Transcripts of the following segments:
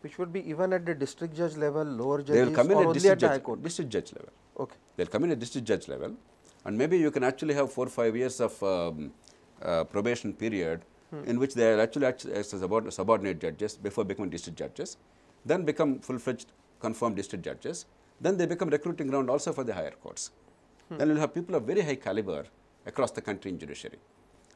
Which would be even at the district judge level, lower They will judges, come in or at only at the High Court? district judge level. Okay. They will come in at district judge level, and maybe you can actually have 4 or 5 years of probation period in which they are actually act as subordinate judges before becoming district judges, then become full-fledged confirmed district judges, then they become recruiting ground also for the higher courts. Then you will have people of very high caliber across the country in judiciary.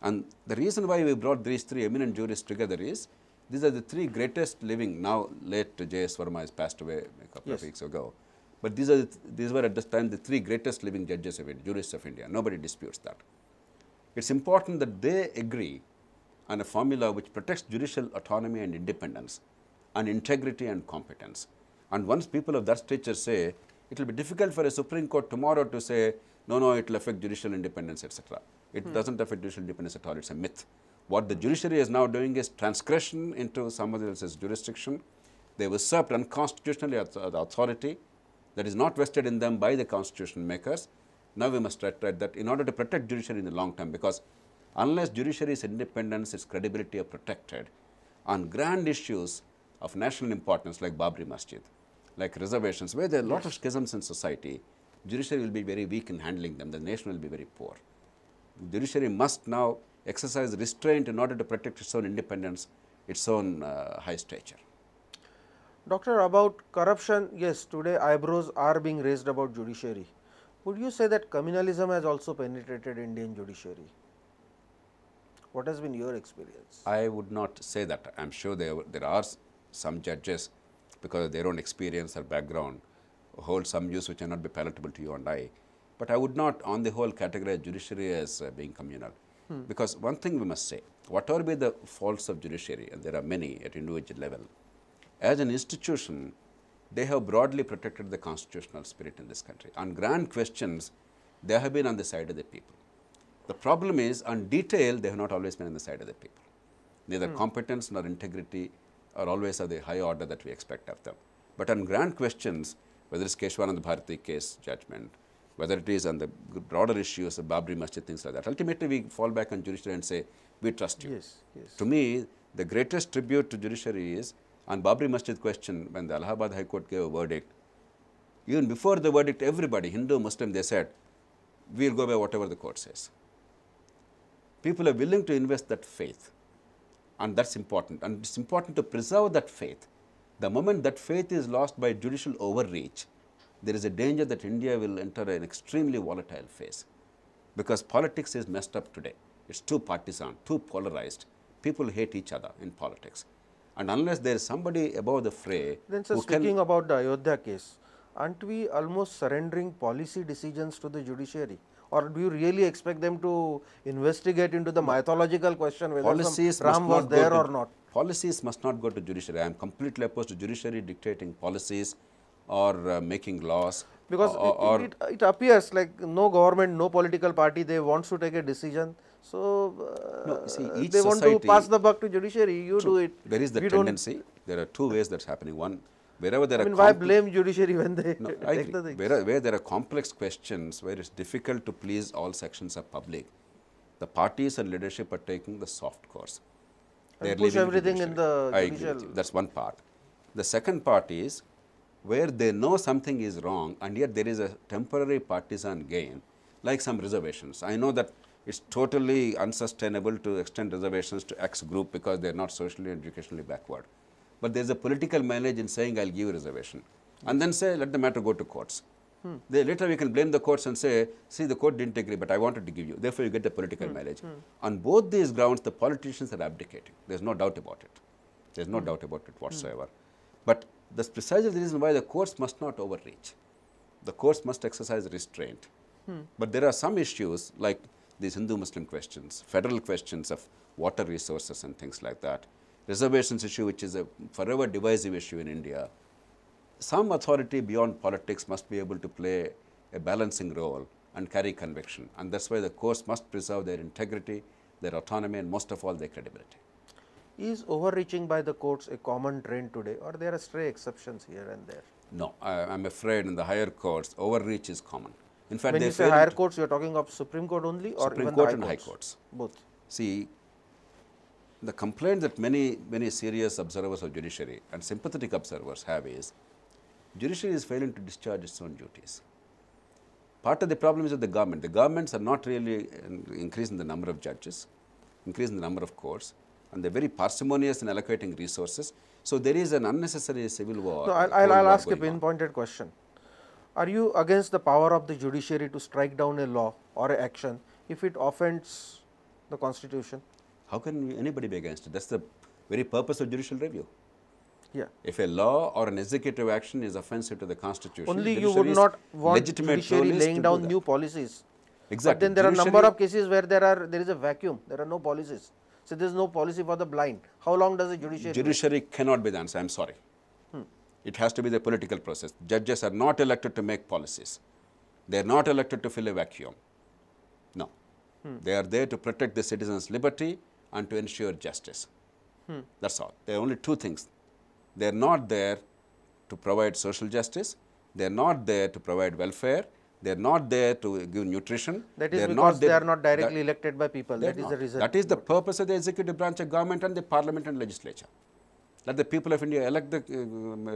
And the reason why we brought these 3 eminent jurists together is, these are the 3 greatest living, now late J.S. Verma has passed away a couple of weeks ago, but these were at this time the 3 greatest living judges of India, jurists of India. Nobody disputes that. It's important that they agree on a formula which protects judicial autonomy and independence, and integrity and competence. And once people of that stature say, it will be difficult for a Supreme Court tomorrow to say, no, it will affect judicial independence, etc. It doesn't affect judicial independence at all. It's a myth. What the judiciary is now doing is transgression into somebody else's jurisdiction. They have usurped unconstitutionally the authority that is not vested in them by the constitution makers. Now we must tread that in order to protect judiciary in the long term, because unless judiciary's independence, its credibility are protected on grand issues of national importance like Babri Masjid, like reservations, where there are a lot of schisms in society, judiciary will be very weak in handling them. The nation will be very poor. Judiciary must now exercise restraint in order to protect its own independence, its own high stature. Doctor, about corruption, yes, today eyebrows are being raised about judiciary. Would you say that communalism has also penetrated Indian judiciary? What has been your experience? I would not say that. I am sure there are some judges, because of their own experience or background, hold some views which may not be palatable to you and I. But I would not on the whole categorize judiciary as being communal. Because one thing we must say, whatever be the faults of judiciary, and there are many at individual level, as an institution, they have broadly protected the constitutional spirit in this country. On grand questions, they have been on the side of the people. The problem is, on detail, they have not always been on the side of the people. Neither competence nor integrity are always of the high order that we expect of them. But on grand questions, whether it's Keshwanand Bharati case judgment, whether it is on the broader issues of Babri Masjid, things like that, ultimately we fall back on judiciary and say, we trust you. Yes, yes. To me, the greatest tribute to judiciary is, on Babri Masjid question, when the Allahabad High Court gave a verdict, even before the verdict, everybody, Hindu, Muslim, they said, we will go by whatever the court says. People are willing to invest that faith, and that's important. And it's important to preserve that faith. The moment that faith is lost by judicial overreach, there is a danger that India will enter an extremely volatile phase, because politics is messed up today. It's too partisan, too polarized. People hate each other in politics. And unless there is somebody above the fray, then sir, speaking about the Ayodhya case, aren't we almost surrendering policy decisions to the judiciary? Or do you really expect them to investigate into the mythological question whether some Ram was there or not? Policies must not go to judiciary. I am completely opposed to judiciary dictating policies or making laws. Because it appears like no government, no political party, they want to take a decision. So, no, see, they want to pass the buck to judiciary, you do it. There is the tendency, there are 2 ways that's happening. One, wherever there are why blame judiciary when they take the things? Where there are complex questions, where it's difficult to please all sections of public, the parties and leadership are taking the soft course. They push everything in the judicial. That's one part. The second part is, where they know something is wrong and yet there is a temporary partisan gain, like some reservations. I know that it's totally unsustainable to extend reservations to X group because they are not socially and educationally backward. But there is a political mileage in saying, I will give a reservation, and then say, let the matter go to courts. Later we can blame the courts and say, see, the court didn't agree, but I wanted to give you. Therefore, you get the political mileage. On both these grounds, the politicians are abdicating. There is no doubt about it. There is no doubt about it whatsoever. But that's precisely the reason why the courts must not overreach. The courts must exercise restraint. But there are some issues like these Hindu-Muslim questions, federal questions of water resources and things like that, reservations issue, which is a forever divisive issue in India. Some authority beyond politics must be able to play a balancing role and carry conviction, and that's why the courts must preserve their integrity, their autonomy, and most of all their credibility. Is overreaching by the courts a common trend today, or there are stray exceptions here and there? No, I'm afraid in the higher courts, overreach is common. In fact, when you say higher courts, you are talking of Supreme Court only, or Supreme even Court the and high courts? Both. See, The complaint that many serious observers of judiciary and sympathetic observers have is, judiciary is failing to discharge its own duties. Part of the problem is with the government. The governments are not really increasing the number of judges, increasing the number of courts, and they're very parsimonious in allocating resources. So there is an unnecessary civil war. No, I'll ask a pinpointed question. Are you against the power of the judiciary to strike down a law or an action if it offends the constitution? How can anybody be against it? That's the very purpose of judicial review. Yeah. If a law or an executive action is offensive to the constitution, only you would not want judiciary laying down new policies. Exactly. But then there are a number of cases where there is a vacuum, there are no policies. So there is no policy for the blind. How long does the judiciary? Judiciary cannot be the answer. I'm sorry. It has to be the political process. Judges are not elected to make policies. They are not elected to fill a vacuum. No. They are there to protect the citizens' liberty and to ensure justice. That's all. There are only two things. They are not there to provide social justice. They are not there to provide welfare. They are not there to give nutrition. That is because they are not directly elected by people. That is not. the reason. That is the purpose of the executive branch of government and the parliament and legislature. Let the people of India elect the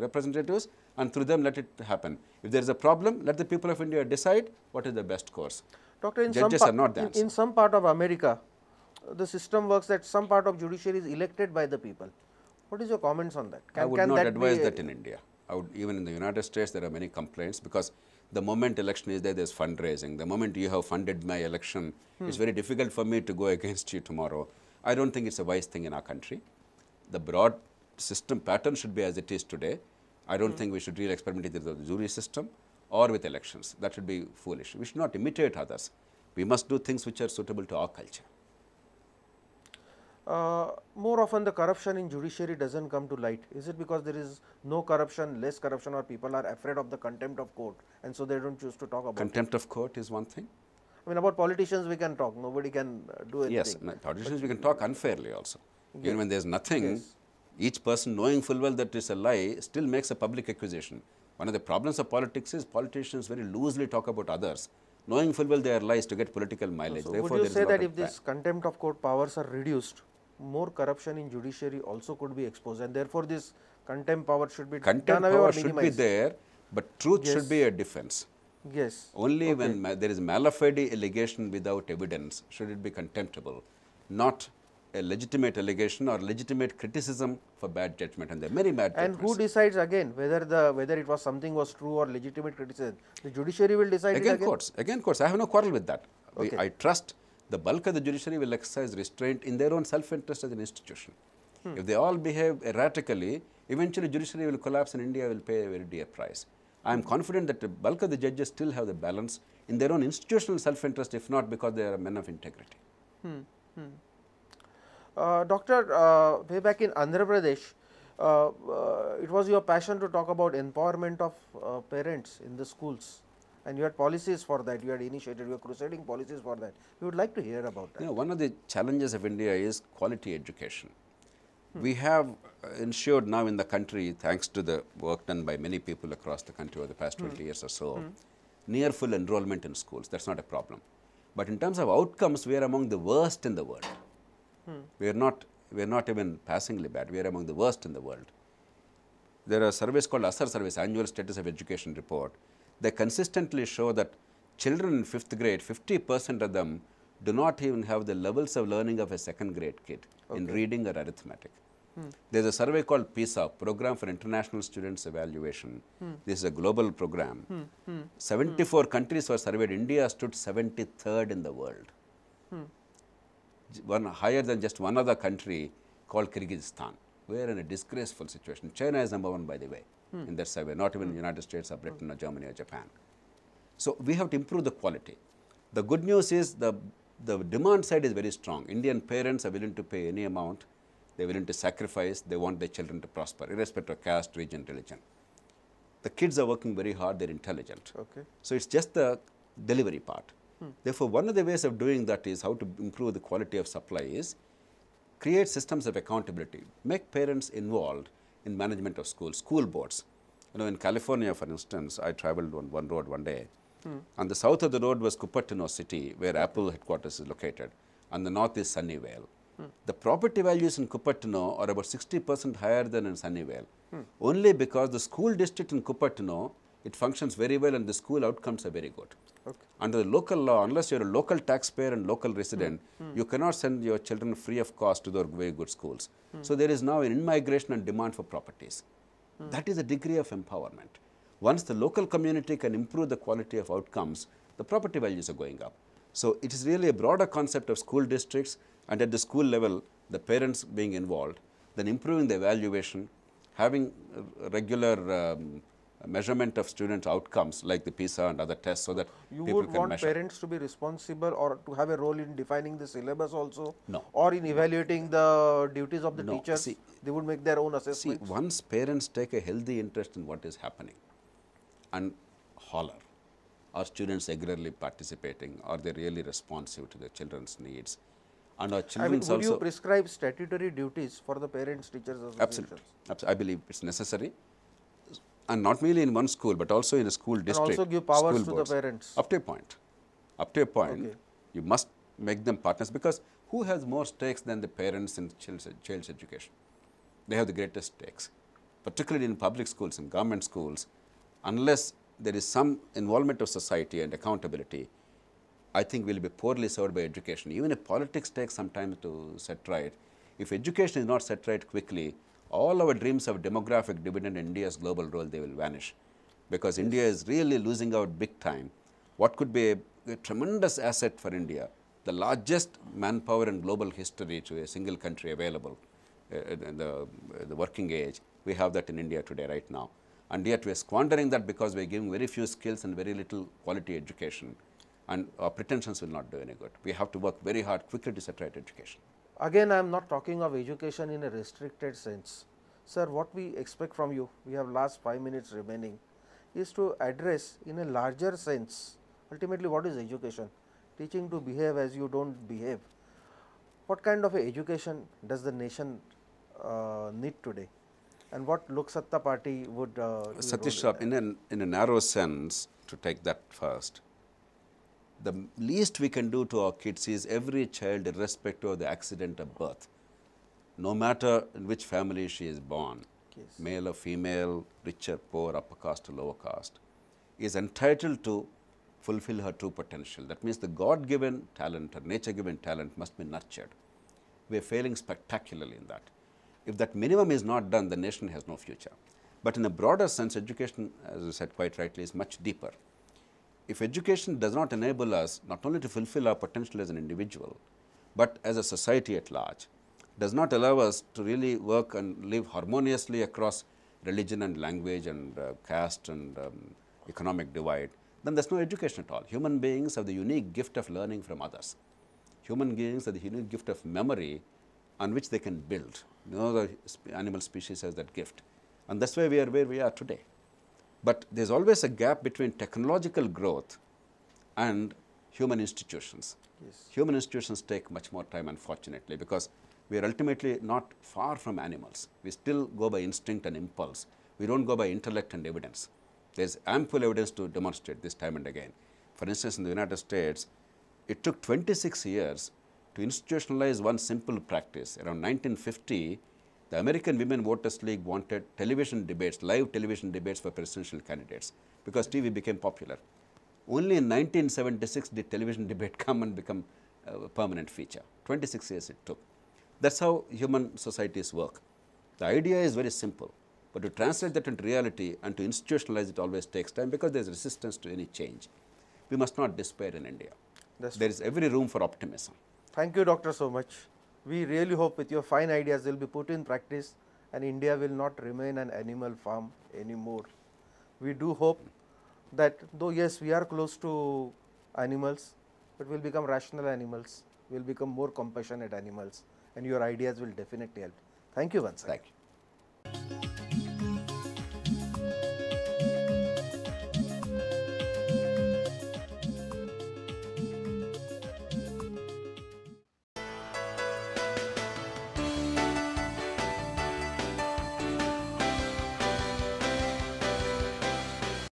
representatives, and through them let it happen. If there is a problem, let the people of India decide what is the best course. Doctor, Judges are not the answer. in some part of America, the system works that some part of judiciary is elected by the people. What is your comments on that? I would not advise that in India. Even in the United States, there are many complaints because the moment election is there, there's fundraising. The moment you have funded my election, it's very difficult for me to go against you tomorrow. I don't think it's a wise thing in our country. The broad system pattern should be as it is today. I don't think we should really experiment either with the jury system or with elections. That should be foolish. We should not imitate others. We must do things which are suitable to our culture. More often the corruption in judiciary doesn't come to light. Is it because there is no corruption, less corruption, or people are afraid of the contempt of court and so they don't choose to talk about Contempt of court is one thing. I mean, about politicians we can talk, nobody can do anything. Yes, politicians we can talk unfairly also. Even when there is nothing, each person knowing full well that it's a lie still makes a public accusation. One of the problems of politics is politicians very loosely talk about others, knowing full well they are lies to get political mileage. So therefore, would you say that if this contempt of court powers are reduced, more corruption in judiciary also could be exposed, and therefore this contempt power should be contempt done away power or should minimized? be there, but truth should be a defense. Yes. Only when there is malafide allegation without evidence should it be contemptible, not a legitimate allegation or legitimate criticism for bad judgment, and there are many bad judgments. And who decides again whether it was something was true or legitimate criticism? The judiciary will decide Again, it again? courts. Again, courts. I have no quarrel with that. I trust the bulk of the judiciary will exercise restraint in their own self-interest as an institution. If they all behave erratically, eventually judiciary will collapse and India will pay a very dear price. I am confident that the bulk of the judges still have the balance in their own institutional self-interest, if not because they are men of integrity. Doctor, way back in Andhra Pradesh, it was your passion to talk about empowerment of parents in the schools, and you had policies for that, you had initiated, you were crusading policies for that. We would like to hear about that. You know, one of the challenges of India is quality education. We have ensured now in the country, thanks to the work done by many people across the country over the past 20 years or so, near full enrollment in schools. That's not a problem. But in terms of outcomes, we are among the worst in the world. We are not even passingly bad. We are among the worst in the world. There are surveys called ASAR surveys, Annual Status of Education Report. They consistently show that children in 5th grade, 50% of them do not even have the levels of learning of a 2nd grade kid in reading or arithmetic. There is a survey called PISA, Program for International Students Evaluation. This is a global program. 74 countries were surveyed. India stood 73rd in the world. One higher than just one other country called Kyrgyzstan. We are in a disgraceful situation. China is number 1, by the way, in that survey, not even the United States or Britain or Germany or Japan. So we have to improve the quality. The good news is the demand side is very strong. Indian parents are willing to pay any amount. They are willing to sacrifice. They want their children to prosper, irrespective of caste, region, religion. The kids are working very hard. They are intelligent. So it's just the delivery part. Therefore, one of the ways of doing that is how to improve the quality of supply is create systems of accountability. Make parents involved in management of schools, school boards. You know, in California, for instance, I traveled on one road one day. On the south of the road was Cupertino City, where Apple headquarters is located. On the north is Sunnyvale. The property values in Cupertino are about 60% higher than in Sunnyvale, only because the school district in Cupertino, it functions very well and the school outcomes are very good. Okay. Under the local law, unless you are a local taxpayer and local resident, you cannot send your children free of cost to the very good schools. So there is now an in-migration and demand for properties. That is a degree of empowerment. Once the local community can improve the quality of outcomes, the property values are going up. So it is really a broader concept of school districts, and at the school level, the parents being involved, then improving the evaluation, having regular measurement of student outcomes like the PISA and other tests, so that You people would can want measure. parents to be responsible or to have a role in defining the syllabus also? No. Or in evaluating the duties of the No. teachers? See, they would make their own See, assessments? once parents take a healthy interest in what is happening and holler, are students regularly participating, are they really responsive to their children's needs? And our I mean, children's would you also, prescribe statutory duties for the parents, teachers associations? absolutely, I believe it's necessary, and not merely in one school, but also in a school district. And also give powers school to boards. the parents. Up to a point. Up to a point, Okay. you must make them partners, because who has more stakes than the parents in child's education? They have the greatest stakes, particularly in public schools and government schools. Unless there is some involvement of society and accountability, I think we will be poorly served by education. Even if politics takes some time to set right, if education is not set right quickly, all our dreams of demographic dividend in India's global role, they will vanish, because India is really losing out big time. What could be a tremendous asset for India, the largest manpower in global history to a single country available in the working age, we have that in India today right now. And yet we are squandering that because we are giving very few skills and very little quality education, and our pretensions will not do any good. We have to work very hard quickly to set right education. Again, I am not talking of education in a restricted sense. Sir, what we expect from you, we have last 5 minutes remaining, is to address in a larger sense, ultimately what is education? Teaching to behave as you don't behave. What kind of a education does the nation need today? And what Lok Satta party would do a role Satish, in in a narrow sense, to take that first, the least we can do to our kids is every child, irrespective of the accident of birth, no matter in which family she is born, Yes. male or female, rich or poor, upper caste or lower caste, is entitled to fulfill her true potential. That means the God-given talent or nature-given talent must be nurtured. We are failing spectacularly in that. If that minimum is not done, the nation has no future. But in a broader sense, education, as you said quite rightly, is much deeper. If education does not enable us not only to fulfill our potential as an individual, but as a society at large, does not allow us to really work and live harmoniously across religion and language and caste and economic divide, then there is no education at all. Human beings have the unique gift of learning from others. Human beings have the unique gift of memory on which they can build. No other animal species has that gift. And that's why we are where we are today. But there is always a gap between technological growth and human institutions. Yes. Human institutions take much more time, unfortunately, because we are ultimately not far from animals. We still go by instinct and impulse. We don't go by intellect and evidence. There is ample evidence to demonstrate this time and again. For instance, in the United States, it took 26 years to institutionalize one simple practice. Around 1950, the American Women Voters League wanted television debates, live television debates for presidential candidates, because TV became popular. Only in 1976 did television debate come and become a permanent feature. 26 years it took. That's how human societies work. The idea is very simple, but to translate that into reality and to institutionalize it always takes time, because there is resistance to any change. We must not despair in India. There is every room for optimism. Thank you, Doctor, so much. We really hope with your fine ideas they will be put in practice and India will not remain an animal farm anymore. We do hope that though yes, we are close to animals, but we will become rational animals, we will become more compassionate animals, and your ideas will definitely help. Thank you once again. Thank you.